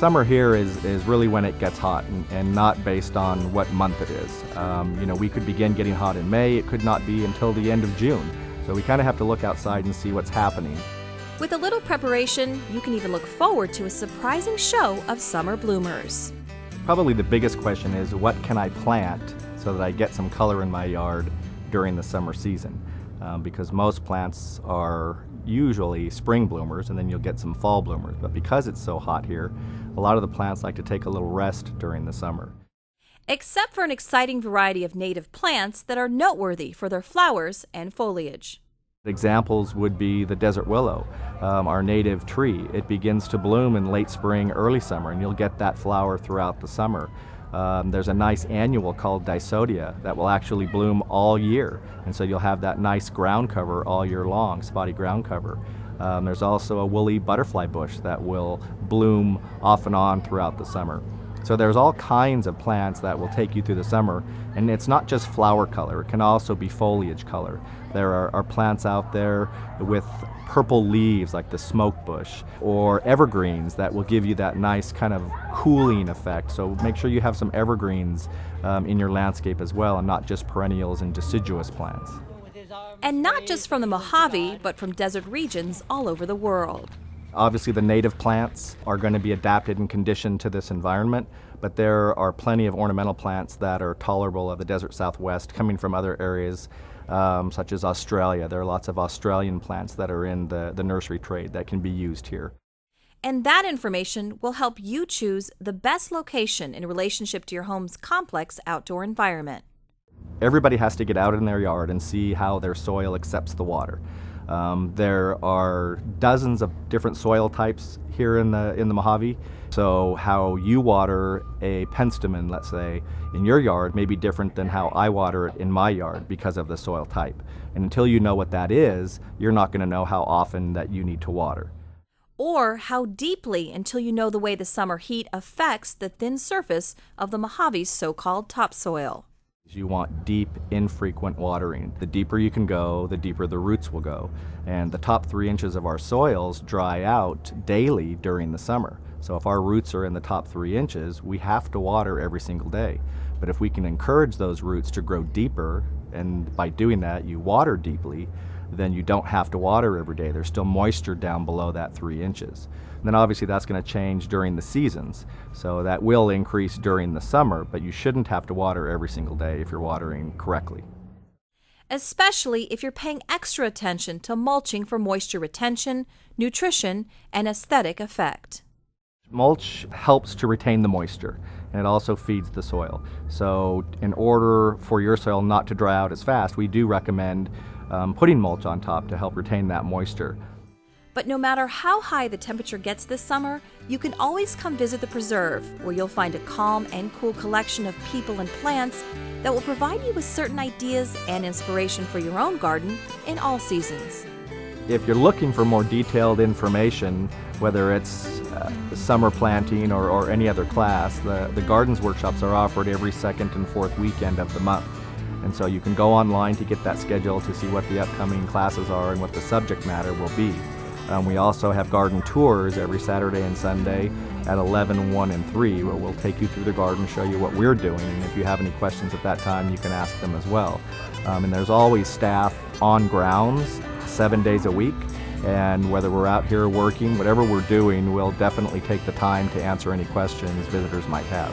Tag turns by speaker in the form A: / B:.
A: summer here is really when it gets hot and not based on what month it is. We could begin getting hot in May, it could not be until the end of June. So we kind of have to look outside and see what's happening.
B: With a little preparation, you can even look forward to a surprising show of summer bloomers.
A: Probably the biggest question is, what can I plant so that I get some color in my yard during the summer season? Because most plants are usually spring bloomers and then you'll get some fall bloomers. But because it's so hot here, a lot of the plants like to take a little rest during the summer.
B: Except for an exciting variety of native plants that are noteworthy for their flowers and foliage.
A: Examples would be the desert willow, our native tree. It begins to bloom in late spring, early summer, and you'll get that flower throughout the summer. There's a nice annual called Dysodia that will actually bloom all year, and so you'll have that nice ground cover all year long, spotty ground cover. There's also a woolly butterfly bush that will bloom off and on throughout the summer. So there's all kinds of plants that will take you through the summer, and it's not just flower color, it can also be foliage color. There are plants out there with purple leaves like the smoke bush, or evergreens that will give you that nice kind of cooling effect. So make sure you have some evergreens in your landscape as well, and not just perennials and deciduous plants.
B: And not just from the Mojave, but from desert regions all over the world.
A: Obviously, the native plants are going to be adapted and conditioned to this environment, but there are plenty of ornamental plants that are tolerable of the desert Southwest coming from other areas, such as Australia. There are lots of Australian plants that are in the nursery trade that can be used here.
B: And that information will help you choose the best location in relationship to your home's complex outdoor environment.
A: Everybody has to get out in their yard and see how their soil accepts the water. There are dozens of different soil types here in the Mojave. So how you water a penstemon, let's say, in your yard may be different than how I water it in my yard because of the soil type. And until you know what that is, you're not going to know how often that you need to water.
B: Or how deeply until you know the way the summer heat affects the thin surface of the Mojave's so-called topsoil.
A: You want deep, infrequent watering. The deeper you can go, the deeper the roots will go. And the top 3 inches of our soils dry out daily during the summer. So if our roots are in the top 3 inches, we have to water every single day. But if we can encourage those roots to grow deeper, and by doing that you water deeply, then you don't have to water every day. There's still moisture down below that 3 inches. And then obviously that's going to change during the seasons. So that will increase during the summer, but you shouldn't have to water every single day if you're watering correctly.
B: Especially if you're paying extra attention to mulching for moisture retention, nutrition, and aesthetic effect.
A: Mulch helps to retain the moisture, and it also feeds the soil. So in order for your soil not to dry out as fast, we do recommend putting mulch on top to help retain that moisture.
B: But no matter how high the temperature gets this summer, you can always come visit the preserve, where you'll find a calm and cool collection of people and plants that will provide you with certain ideas and inspiration for your own garden in all seasons.
A: If you're looking for more detailed information, whether it's summer planting or any other class, the Gardens workshops are offered every second and fourth weekend of the month. And so you can go online to get that schedule to see what the upcoming classes are and what the subject matter will be. We also have garden tours every Saturday and Sunday at 11, 1, and 3, where we'll take you through the garden, show you what we're doing, and if you have any questions at that time, you can ask them as well. And there's always staff on grounds 7 days a week, and whether we're out here working, whatever we're doing, we'll definitely take the time to answer any questions visitors might have.